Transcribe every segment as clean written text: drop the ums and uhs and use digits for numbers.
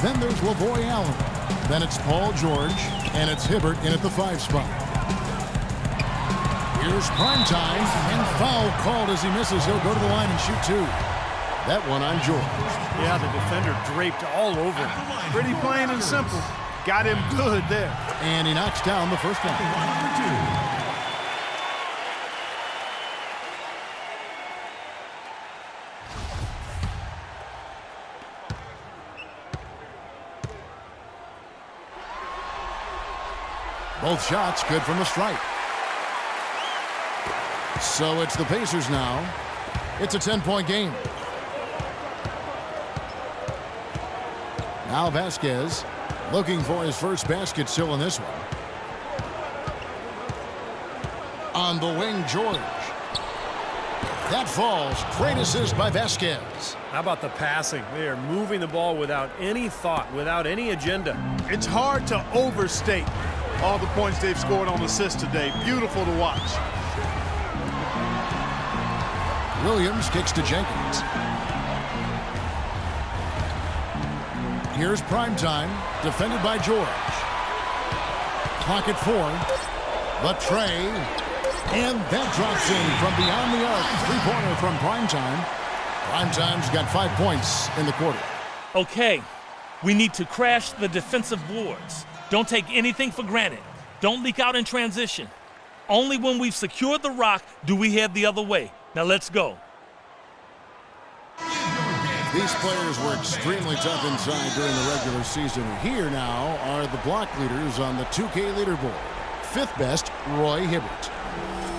Then there's Lavoy Allen. Then it's Paul George, and it's Hibbert in at the 5 spot. Here's Primetime, and foul called as he misses. He'll go to the line and shoot 2. That one on George. Yeah, the defender draped all over him. Pretty plain and simple. Got him good there. And he knocks down the first one. Both shots good from the stripe. So it's the Pacers now. It's a 10-point game. Now Vasquez looking for his first basket still in this one. On the wing, George. That falls. Great assist by Vasquez. How about the passing? They are moving the ball without any thought, without any agenda. It's hard to overstate all the points they've scored on assists today. Beautiful to watch. Williams kicks to Jenkins. Here's Primetime, defended by George. Clock at 4. The tray. And that drops in from beyond the arc. 3-pointer from Primetime. Primetime's got 5 points in the quarter. Okay, we need to crash the defensive boards. Don't take anything for granted. Don't leak out in transition. Only when we've secured the rock do we head the other way. Now let's go. These players were extremely tough inside during the regular season. Here now are the block leaders on the 2K leaderboard. 5th best, Roy Hibbert.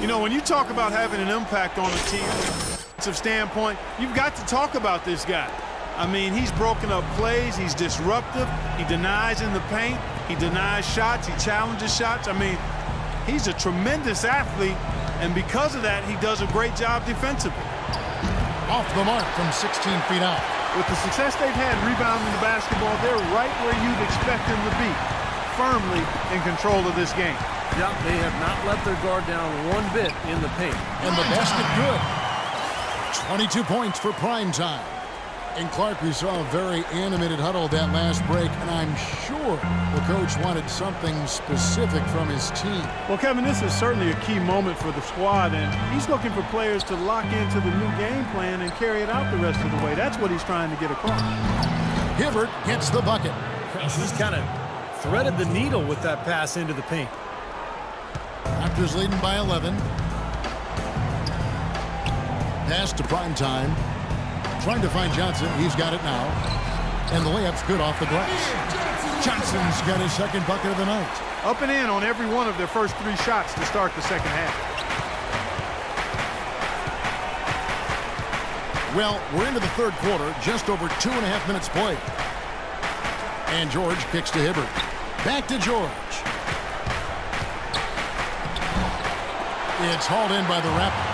You know, when you talk about having an impact on a team from a standpoint, you've got to talk about this guy. I mean, he's broken up plays. He's disruptive. He denies in the paint. He denies shots. He challenges shots. I mean, he's a tremendous athlete, and because of that, he does a great job defensively. Off the mark from 16 feet out. With the success they've had rebounding the basketball, they're right where you'd expect them to be, firmly in control of this game. Yeah, they have not let their guard down one bit in the paint. And the basket good. 22 points for Primetime. And Clark, we saw a very animated huddle that last break, and I'm sure the coach wanted something specific from his team. Well, Kevin, this is certainly a key moment for the squad, and he's looking for players to lock into the new game plan and carry it out the rest of the way. That's what he's trying to get across. Hibbert gets the bucket. He's kind of threaded the needle with that pass into the paint. Raptors leading by 11. Pass to Primetime. Trying to find Johnson. He's got it now. And the layup's good off the glass. Johnson's got his second bucket of the night. Up and in on every one of their first 3 shots to start the second half. Well, we're into the third quarter. Just over 2.5 minutes played. And George kicks to Hibbert. Back to George. It's hauled in by the Raptors.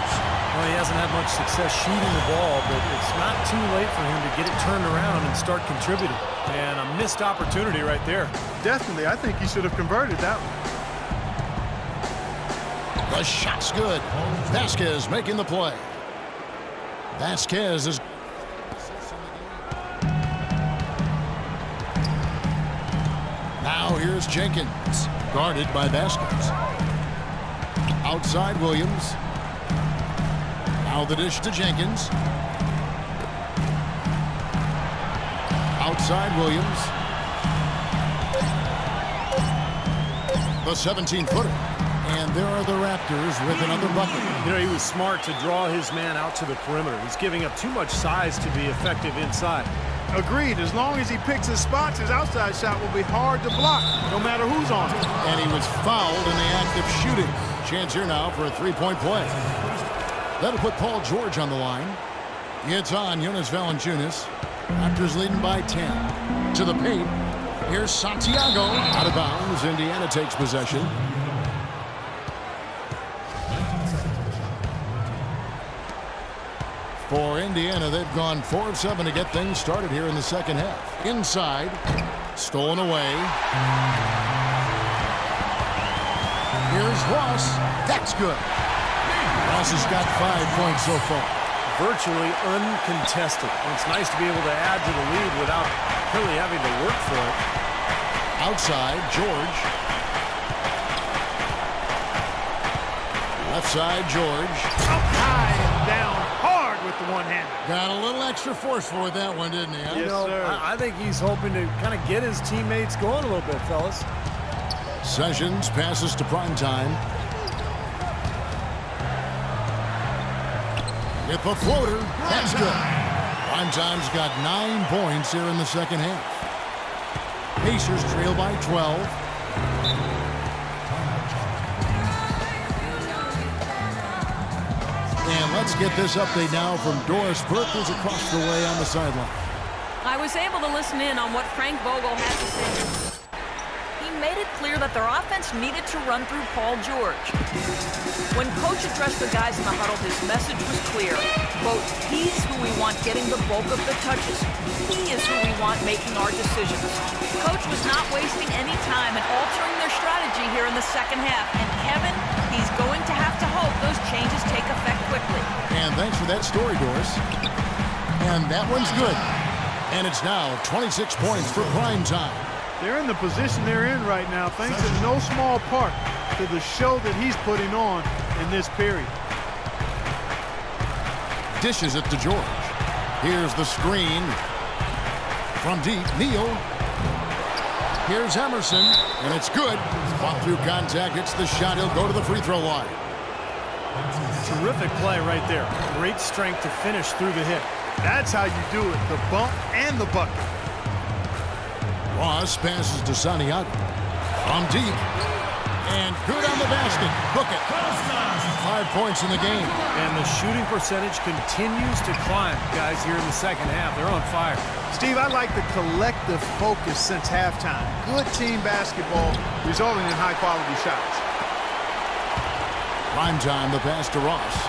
Well, he hasn't had much success shooting the ball, but it's not too late for him to get it turned around and start contributing. And a missed opportunity right there. Definitely. I think he should have converted that one. The shot's good. Vasquez making the play. Vasquez is... Now here's Jenkins. Guarded by Vasquez. Outside Williams. Now the dish to Jenkins. Outside Williams. The 17-footer. And there are the Raptors with another bucket. You know, he was smart to draw his man out to the perimeter. He's giving up too much size to be effective inside. Agreed. As long as he picks his spots, his outside shot will be hard to block, no matter who's on it. And he was fouled in the act of shooting. Chance here now for a 3-point play. That'll put Paul George on the line. It's on Jonas Valanciunas. Raptors leading by 10. To the paint. Here's Santiago. Out of bounds. Indiana takes possession. For Indiana, they've gone 4 of 7 to get things started here in the second half. Inside. Stolen away. Here's Ross. That's good. Ross has got 5 points so far. virtually uncontested. It's nice to be able to add to the lead without really having to work for it. Outside, George. Left side, George. Up high and down hard with the one-hander. Got a little extra forceful with that one, didn't he? Huh? Yes, sir. I think he's hoping to kind of get his teammates going a little bit, fellas. Sessions passes to Primetime. With the floater, that's good. Primetime's got 9 points here in the second half. Pacers trail by 12. And let's get this update now from Doris Burke, who's across the way on the sideline. I was able to listen in on what Frank Vogel had to say. He made it clear that their offense needed to run through Paul George. When Coach addressed the guys in the huddle, his message was clear. Quote, he's who we want getting the bulk of the touches. He is who we want making our decisions. Coach was not wasting any time in altering their strategy here in the second half. And Kevin, he's going to have to hope those changes take effect quickly. And thanks for that story, Doris. And that one's good. And it's now 26 points for Primetime. They're in the position they're in right now, thanks in no small part to the show that he's putting on in this period. Dishes it to George. Here's the screen. From deep, Neal. Here's Emerson, and it's good. Fought through contact, hits the shot. He'll go to the free throw line. Terrific play right there. Great strength to finish through the hit. That's how you do it, the bump and the bucket. Ross passes to Santiago. From deep. And good on the basket. Book it. 5 points in the game. And the shooting percentage continues to climb, guys, here in the second half. They're on fire. Steve, I like the collective focus since halftime. Good team basketball resulting in high-quality shots. Primetime, the pass to Ross.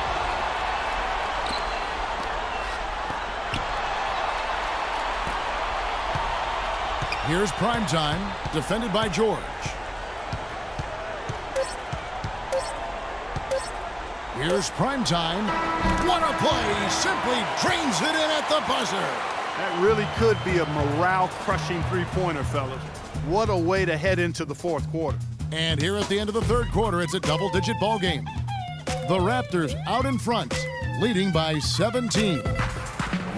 Here's Primetime, defended by George. Here's Primetime. What a play! Simply drains it in at the buzzer. That really could be a morale-crushing three-pointer, fellas. What a way to head into the fourth quarter. And here at the end of the third quarter, it's a double-digit ball game. The Raptors out in front, leading by 17.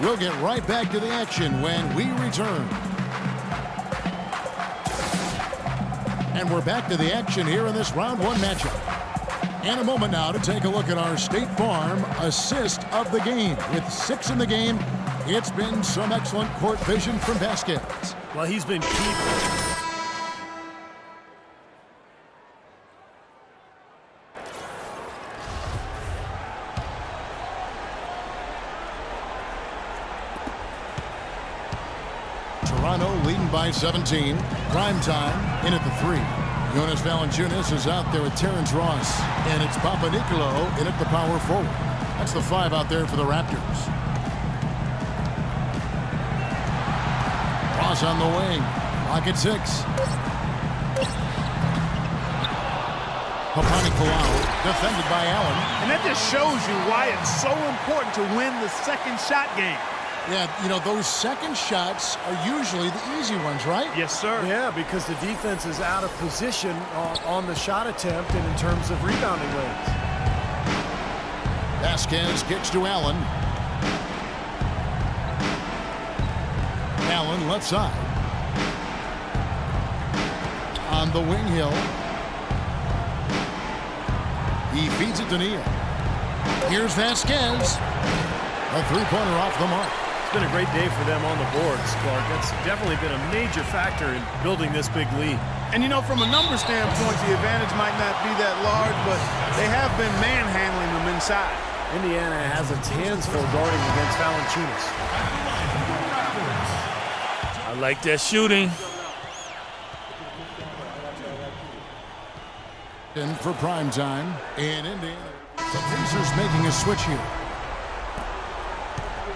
We'll get right back to the action when we return. And we're back to the action here in this round one matchup. And a moment now to take a look at our State Farm assist of the game. With 6 in the game, it's been some excellent court vision from Vasquez. Well, he's been key. Toronto leading by 17. Primetime in at the 3. Jonas Valanciunas is out there with Terrence Ross. And it's Papa Nicolo in at the power forward. That's the 5 out there for the Raptors. Ross on the wing. Lock at 6. Papanicolaou defended by Allen. And that just shows you why it's so important to win the second shot game. Yeah, you know, those second shots are usually the easy ones, right? Yes, sir. Yeah, because the defense is out of position on the shot attempt and in terms of rebounding lanes. Vasquez kicks to Allen. Allen left side. On the wing hill. He feeds it to Neal. Here's Vasquez. A three-pointer off the mark. It's been a great day for them on the boards, Clark. That's definitely been a major factor in building this big lead. And, you know, from a number standpoint, the advantage might not be that large, but they have been manhandling them inside. Indiana has its hands full guarding against Valanciunas. I like that shooting. In for Primetime in Indiana. The Pacers making a switch here.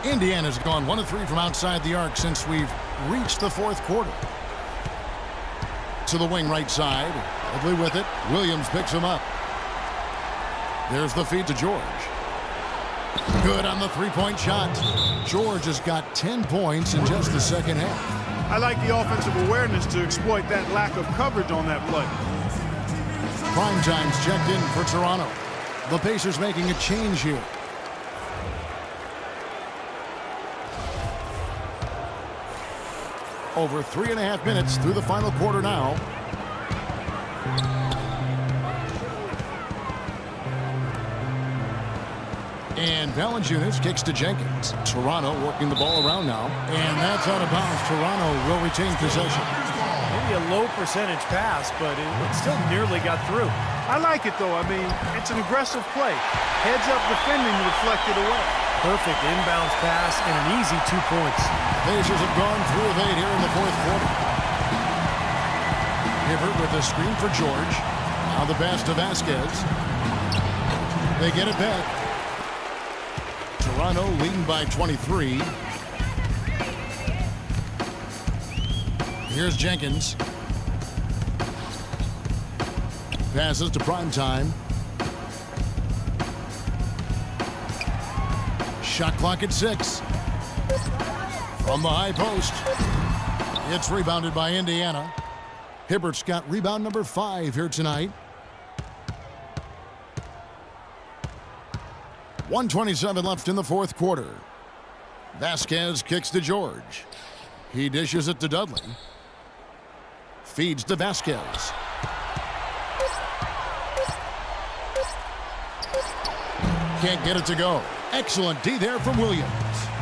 Indiana's gone 1 of 3 from outside the arc since we've reached the fourth quarter. To the wing right side. Ugly with it. Williams picks him up. There's the feed to George. Good on the three-point shot. George has got 10 points in just the second half. I like the offensive awareness to exploit that lack of coverage on that play. Prime time's checked in for Toronto. The Pacers making a change here. Over 3.5 minutes through the final quarter now. And Valanciunas kicks to Jenkins. Toronto working the ball around now. And that's out of bounds. Toronto will retain possession. Maybe a low percentage pass, but it still nearly got through. I like it, though. I mean, it's an aggressive play. Heads up defending to deflect it away. Perfect inbounds pass and an easy 2 points. Pacers have gone 3 of 8 here in the fourth quarter. Hibbert with a screen for George. Now the pass to Vasquez. They get it back. Toronto leading by 23. Here's Jenkins. Passes to Primetime. Shot clock at 6. From the high post. It's rebounded by Indiana. Hibbert's got rebound number 5 here tonight. 1:27 left in the fourth quarter. Vasquez kicks to George. He dishes it to Dudley. Feeds to Vasquez. Can't get it to go. Excellent D there from Williams.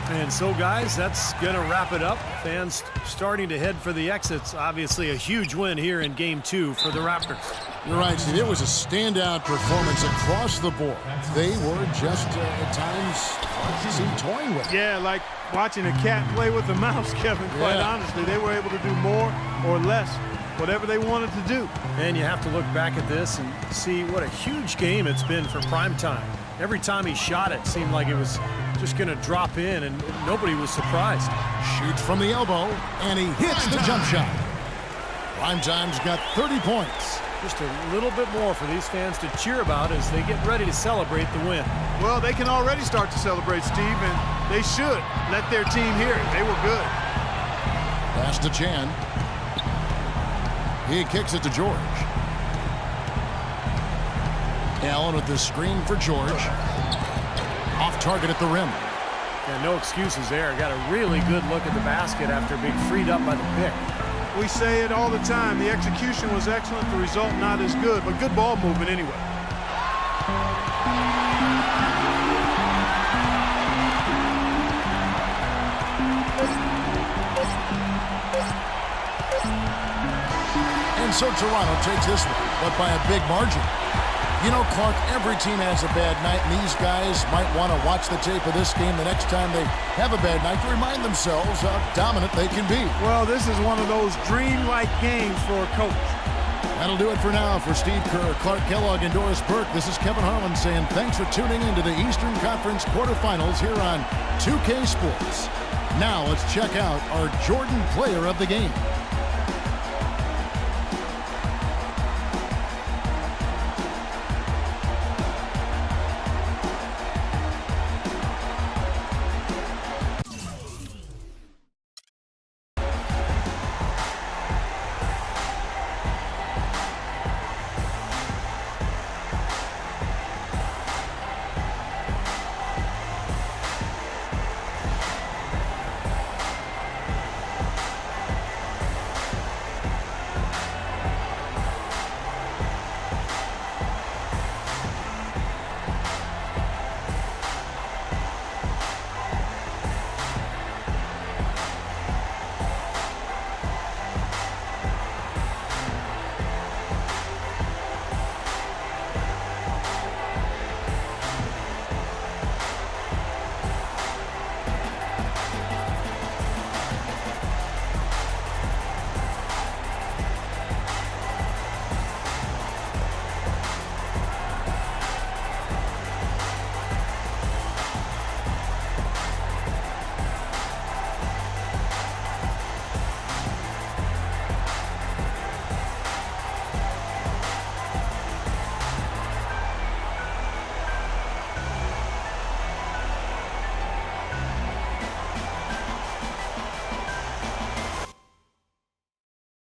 And so, guys, that's going to wrap it up. Fans starting to head for the exits. Obviously, a huge win here in Game 2 for the Raptors. You're right, Steve. It was a standout performance across the board. They were just, at times, seemed toying with it. Yeah, like watching a cat play with a mouse, Kevin, quite honestly. They were able to do more or less, whatever they wanted to do. And you have to look back at this and see what a huge game it's been for Primetime. Every time he shot it seemed like it was just going to drop in, and nobody was surprised. Shoots from the elbow, and he hits the jump shot. Primetime's got 30 points. Just a little bit more for these fans to cheer about as they get ready to celebrate the win. Well, they can already start to celebrate, Steve, and they should let their team hear it. They were good. Pass to Chan. He kicks it to George. Allen with the screen for George. Off target at the rim. Yeah, no excuses there. Got a really good look at the basket after being freed up by the pick. We say it all the time. The execution was excellent. The result not as good, but good ball movement anyway. And so Toronto takes this one, but by a big margin. You know, Clark, every team has a bad night, and these guys might want to watch the tape of this game the next time they have a bad night to remind themselves how dominant they can be. Well, this is one of those dream-like games for a coach. That'll do it for now. For Steve Kerr, Clark Kellogg, and Doris Burke, this is Kevin Harlan saying thanks for tuning into the Eastern Conference quarterfinals here on 2K Sports. Now let's check out our Jordan Player of the Game.